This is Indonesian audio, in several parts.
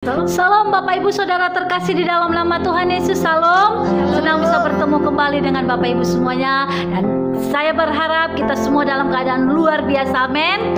Salam Bapak Ibu Saudara terkasih di dalam nama Tuhan Yesus. Salam. Senang bisa bertemu kembali dengan Bapak Ibu semuanya. Dan saya berharap kita semua dalam keadaan luar biasa. Amin.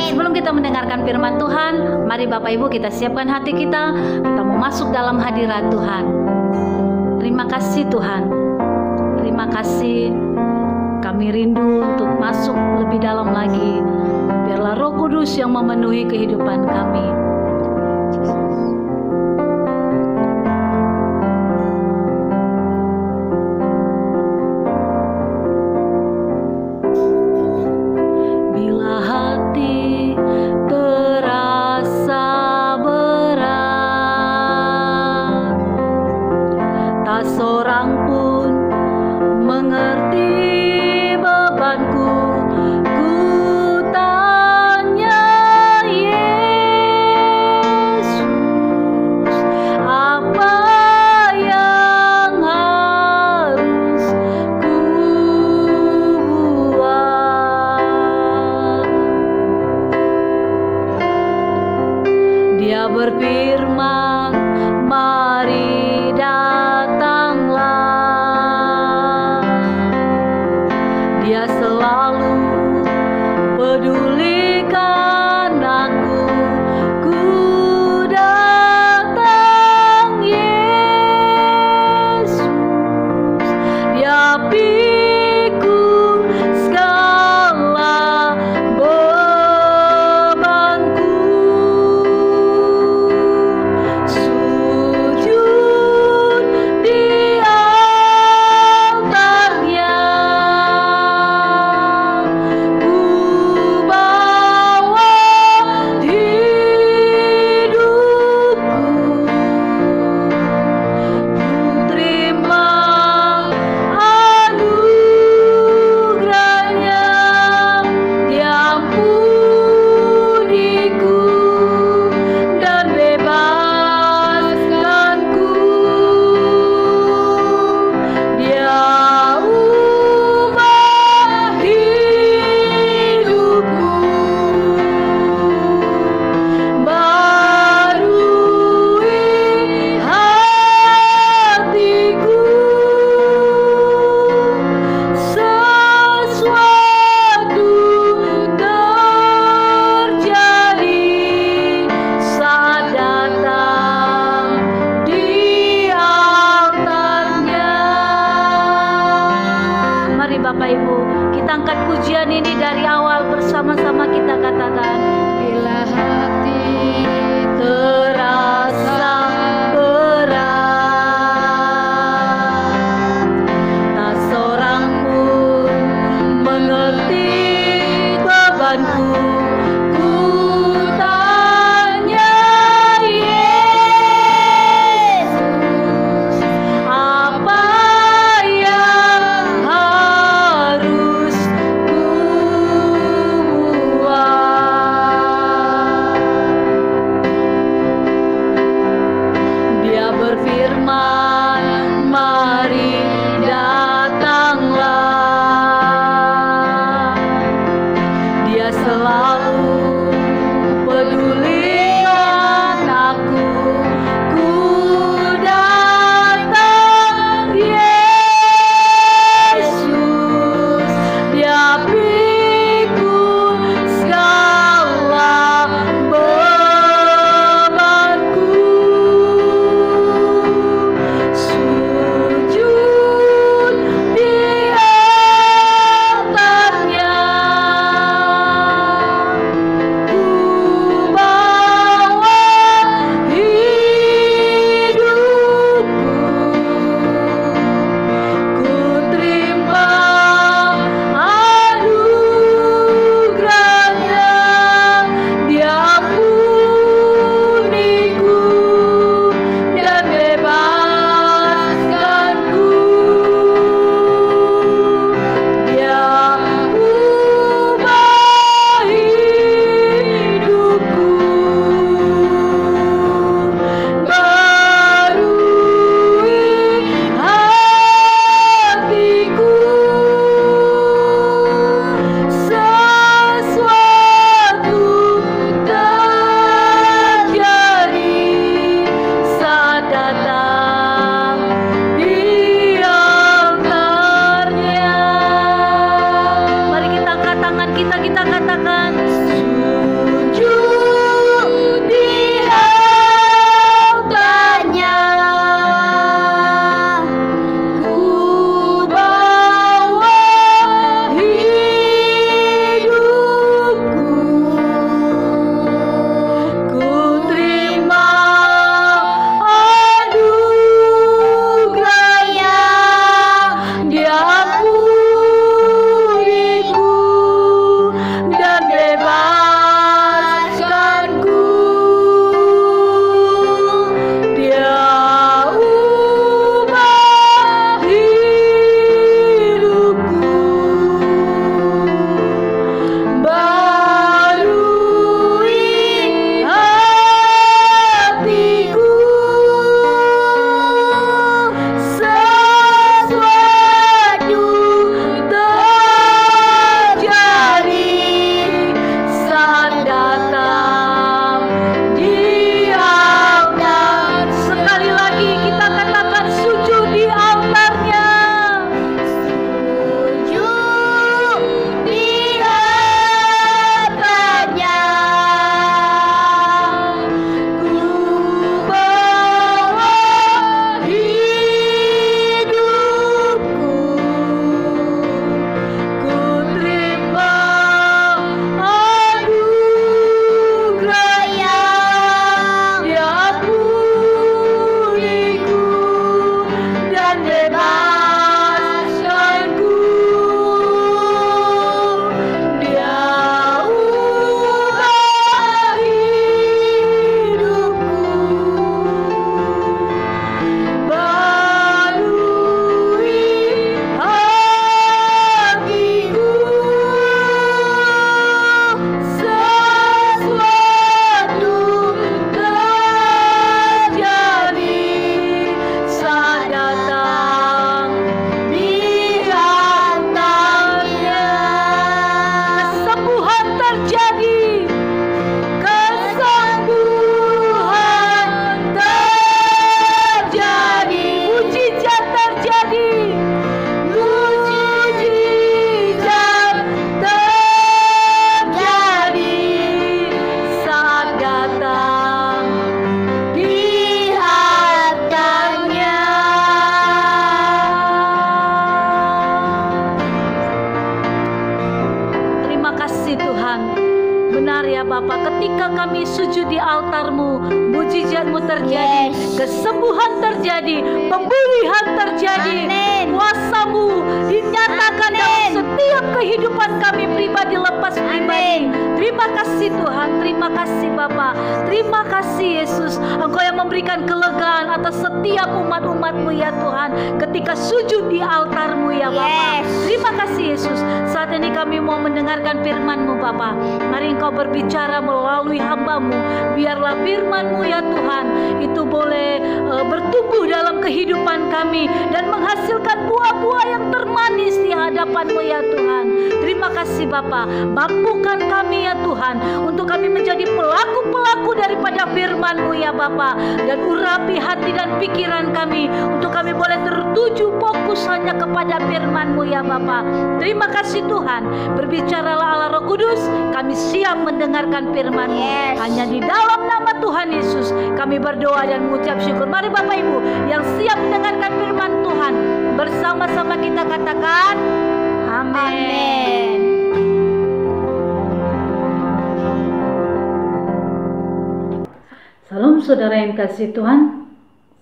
Sebelum kita mendengarkan firman Tuhan, mari Bapak Ibu kita siapkan hati kita. Kita mau masuk dalam hadirat Tuhan. Terima kasih Tuhan. Terima kasih. Kami rindu untuk masuk lebih dalam lagi. Biarlah Roh Kudus yang memenuhi kehidupan kami. Berfirman, mari datanglah. Dia selalu pedulikan aku. Ku datang Yesus. Dia pikul segala Bapa. Ketika kami sujud di altar-Mu, mujizat-Mu terjadi, kesembuhan terjadi, pemulihan terjadi, kuasa-Mu dinyatakan dalam setiap kehidupan kami pribadi lepas pribadi. Terima kasih Tuhan, terima kasih Bapa, terima kasih Yesus. Engkau yang memberikan kelegaan atas setiap umat-umat-Mu ya Tuhan, ketika sujud di altar-Mu ya Bapa. Terima kasih Yesus. Saat ini kami mau mendengarkan firman-Mu Bapa. Mari Engkau berbicara melalui hamba-Mu. Biarlah firman-Mu ya Tuhan itu boleh bertumbuh dalam kehidupan kami dan menghasilkan buah-buah yang termanis di hadapan-Mu ya Tuhan. Terima kasih Bapa. Mampukan kami ya Tuhan untuk kami menjadi pelaku-pelaku daripada firman-Mu ya Bapa, dan urapi hati dan pikiran kami untuk kami boleh tertuju fokus hanya kepada firman-Mu ya Bapa. Terima kasih Tuhan. Berbicaralah Allah Roh Kudus, kami siap mendengarkan firman-Mu. Hanya di dalam nama Tuhan Yesus kami berdoa dan mengucap syukur. Mari Bapak Ibu yang siap mendengarkan firman Tuhan, bersama-sama kita katakan amin. Salam saudara yang kasih Tuhan,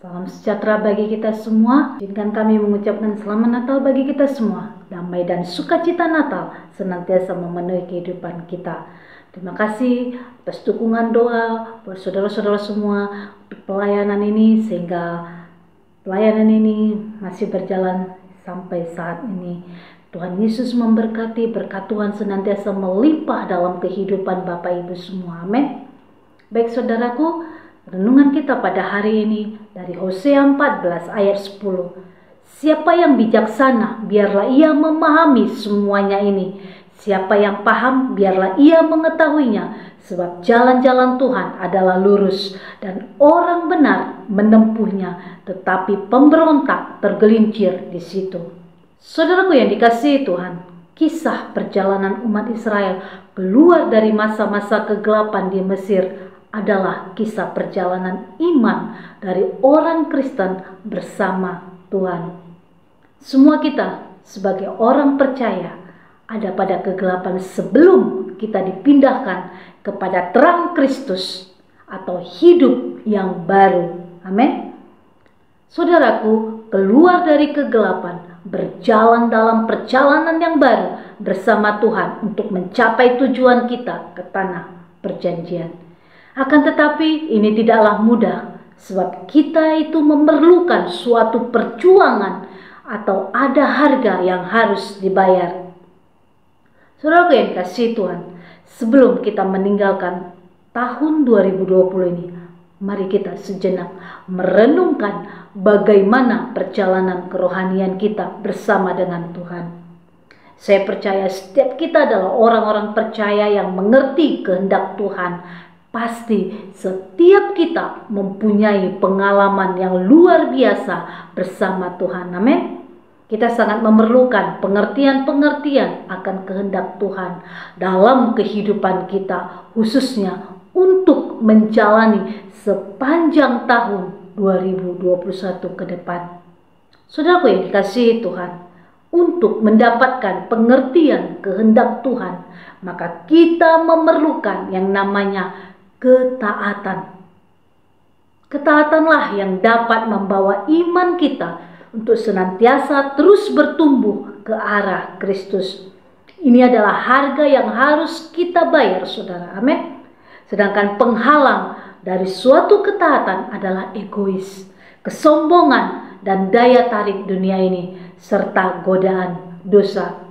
salam sejahtera bagi kita semua. Izinkan kami mengucapkan selamat Natal bagi kita semua. Damai dan sukacita Natal senantiasa memenuhi kehidupan kita. Terima kasih atas dukungan doa buat saudara-saudara semua untuk pelayanan ini, sehingga pelayanan ini masih berjalan sampai saat ini. Tuhan Yesus memberkati, berkat Tuhan senantiasa melimpah dalam kehidupan Bapak Ibu semua. Amin. Baik saudaraku, renungan kita pada hari ini dari Hosea 14 ayat 10. Siapa yang bijaksana, biarlah ia memahami semuanya ini. Siapa yang paham, biarlah ia mengetahuinya. Sebab jalan-jalan Tuhan adalah lurus dan orang benar menempuhnya, tetapi pemberontak tergelincir di situ. Saudaraku yang dikasihi Tuhan, kisah perjalanan umat Israel keluar dari masa-masa kegelapan di Mesir adalah kisah perjalanan iman dari orang Kristen bersama Tuhan. Semua kita sebagai orang percaya ada pada kegelapan sebelum kita dipindahkan kepada terang Kristus atau hidup yang baru. Amin. Saudaraku, keluar dari kegelapan, berjalan dalam perjalanan yang baru bersama Tuhan untuk mencapai tujuan kita ke tanah perjanjian. Akan tetapi ini tidaklah mudah, sebab kita itu memerlukan suatu perjuangan atau ada harga yang harus dibayar. Saudara yang dikasihi Tuhan, sebelum kita meninggalkan tahun 2020 ini, mari kita sejenak merenungkan bagaimana perjalanan kerohanian kita bersama dengan Tuhan. Saya percaya setiap kita adalah orang-orang percaya yang mengerti kehendak Tuhan. Pasti setiap kita mempunyai pengalaman yang luar biasa bersama Tuhan. Amin. Kita sangat memerlukan pengertian-pengertian akan kehendak Tuhan dalam kehidupan kita, khususnya untuk menjalani sepanjang tahun 2021 ke depan. Saudaraku yang dikasihi Tuhan, untuk mendapatkan pengertian kehendak Tuhan, maka kita memerlukan yang namanya ketaatan. Ketaatanlah yang dapat membawa iman kita untuk senantiasa terus bertumbuh ke arah Kristus. Ini adalah harga yang harus kita bayar, saudara. Amin. Sedangkan penghalang dari suatu ketaatan adalah egois, kesombongan, dan daya tarik dunia ini, serta godaan dosa.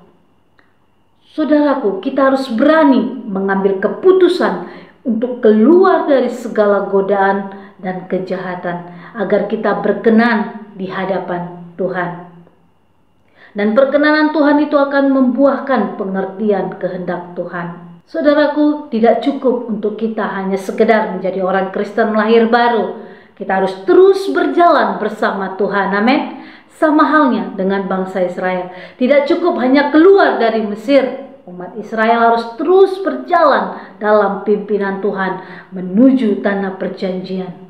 Saudaraku, kita harus berani mengambil keputusan untuk keluar dari segala godaan dan kejahatan, agar kita berkenan di hadapan Tuhan. Dan perkenanan Tuhan itu akan membuahkan pengertian kehendak Tuhan. Saudaraku, tidak cukup untuk kita hanya sekedar menjadi orang Kristen lahir baru. Kita harus terus berjalan bersama Tuhan. Amin. Sama halnya dengan bangsa Israel. Tidak cukup hanya keluar dari Mesir. Umat Israel harus terus berjalan dalam pimpinan Tuhan menuju tanah perjanjian.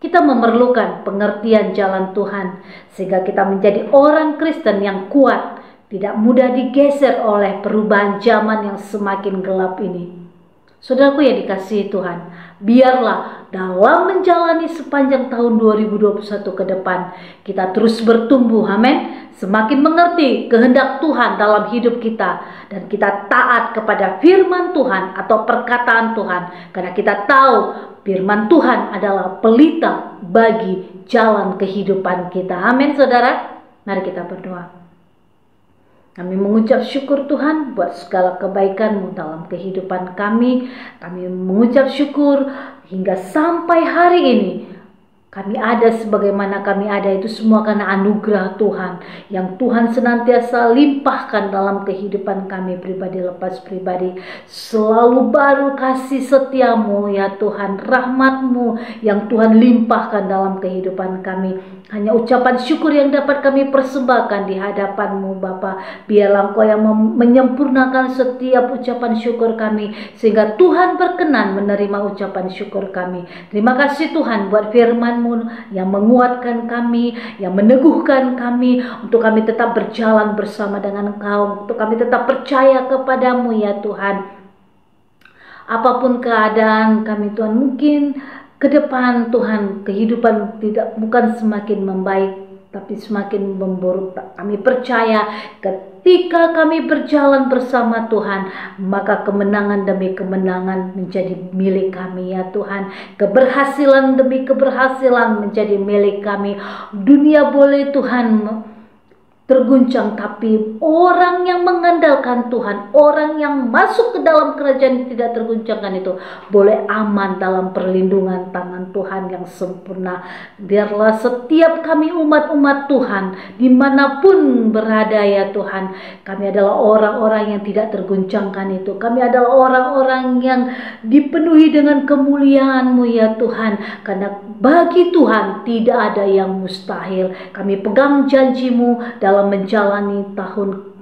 Kita memerlukan pengertian jalan Tuhan sehingga kita menjadi orang Kristen yang kuat, tidak mudah digeser oleh perubahan zaman yang semakin gelap ini. Saudaraku yang dikasihi Tuhan, biarlah dalam menjalani sepanjang tahun 2021 ke depan, kita terus bertumbuh, amin. Semakin mengerti kehendak Tuhan dalam hidup kita, dan kita taat kepada firman Tuhan atau perkataan Tuhan, karena kita tahu firman Tuhan adalah pelita bagi jalan kehidupan kita, amin saudara. Mari kita berdoa. Kami mengucap syukur Tuhan buat segala kebaikan-Mu dalam kehidupan kami. Kami mengucap syukur hingga sampai hari ini. Kami ada sebagaimana kami ada itu semua karena anugerah Tuhan yang Tuhan senantiasa limpahkan dalam kehidupan kami pribadi lepas pribadi. Selalu baru kasih setiamu ya Tuhan, rahmat-Mu yang Tuhan limpahkan dalam kehidupan kami. Hanya ucapan syukur yang dapat kami persembahkan di hadapan-Mu Bapa. Biarlah Engkau yang menyempurnakan setiap ucapan syukur kami, sehingga Tuhan berkenan menerima ucapan syukur kami. Terima kasih Tuhan buat firman-Mu yang menguatkan kami, yang meneguhkan kami, untuk kami tetap berjalan bersama dengan Engkau, untuk kami tetap percaya kepadamu ya Tuhan. Apapun keadaan kami Tuhan, mungkin ke depan Tuhan kehidupan bukan semakin membaik, tapi semakin memburuk. Kami percaya ketika kami berjalan bersama Tuhan, maka kemenangan demi kemenangan menjadi milik kami ya Tuhan. Keberhasilan demi keberhasilan menjadi milik kami. Dunia boleh Tuhan terguncang, tapi orang yang mengandalkan Tuhan, orang yang masuk ke dalam kerajaan tidak terguncangkan itu boleh aman dalam perlindungan tangan Tuhan yang sempurna. Biarlah setiap kami umat-umat Tuhan dimanapun berada ya Tuhan, kami adalah orang-orang yang tidak terguncangkan itu. Kami adalah orang-orang yang dipenuhi dengan kemuliaan-Mu ya Tuhan, karena bagi Tuhan tidak ada yang mustahil. Kami pegang janji-Mu dalam menjalani tahun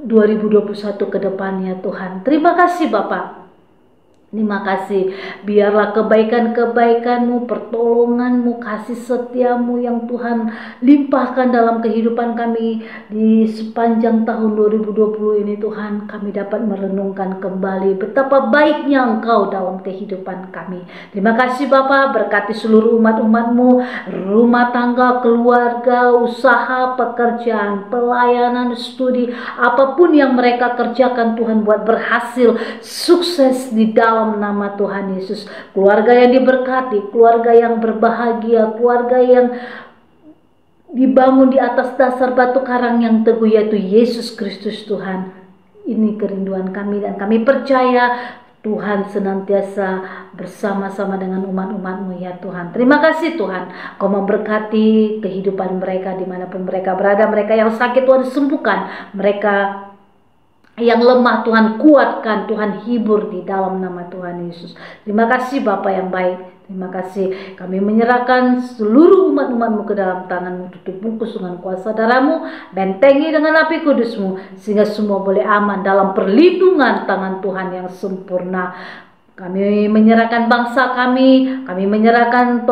2021 ke depannya Tuhan. Terima kasih Bapak. Terima kasih. Biarlah kebaikan-kebaikan-Mu, pertolongan-Mu, kasih setia-Mu yang Tuhan limpahkan dalam kehidupan kami di sepanjang tahun 2020 ini Tuhan. Kami dapat merenungkan kembali betapa baiknya Engkau dalam kehidupan kami. Terima kasih Bapa, berkati seluruh umat-umat-Mu, rumah tangga, keluarga, usaha, pekerjaan, pelayanan, studi, apapun yang mereka kerjakan Tuhan, buat berhasil, sukses di dalam nama Tuhan Yesus. Keluarga yang diberkati, keluarga yang berbahagia, keluarga yang dibangun di atas dasar batu karang yang teguh, yaitu Yesus Kristus Tuhan. Ini kerinduan kami, dan kami percaya Tuhan senantiasa bersama-sama dengan umat-umat-Mu ya Tuhan. Terima kasih Tuhan, Kau memberkati kehidupan mereka dimanapun mereka berada. Mereka yang sakit Tuhan sembuhkan, mereka yang lemah Tuhan kuatkan, Tuhan hibur di dalam nama Tuhan Yesus. Terima kasih Bapa yang baik. Terima kasih. Kami menyerahkan seluruh umat-umat-Mu ke dalam tangan-Mu. Tutup bungkus dengan kuasa darah-Mu, bentengi dengan api kudus-Mu, sehingga semua boleh aman dalam perlindungan tangan Tuhan yang sempurna. Kami menyerahkan bangsa kami menyerahkan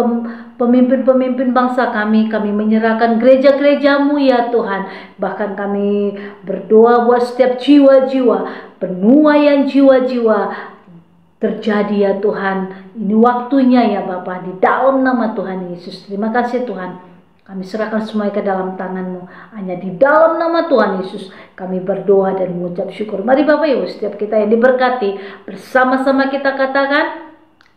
pemimpin-pemimpin bangsa kami menyerahkan gereja-gereja-Mu ya Tuhan. Bahkan kami berdoa buat setiap jiwa-jiwa, penuaian jiwa-jiwa terjadi ya Tuhan. Ini waktunya ya Bapa, di dalam nama Tuhan Yesus. Terima kasih Tuhan. Kami serahkan semuanya ke dalam tangan-Mu. Hanya di dalam nama Tuhan Yesus kami berdoa dan mengucap syukur. Mari Bapak Ibu, setiap kita yang diberkati, bersama-sama kita katakan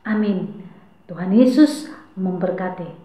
amin. Tuhan Yesus memberkati.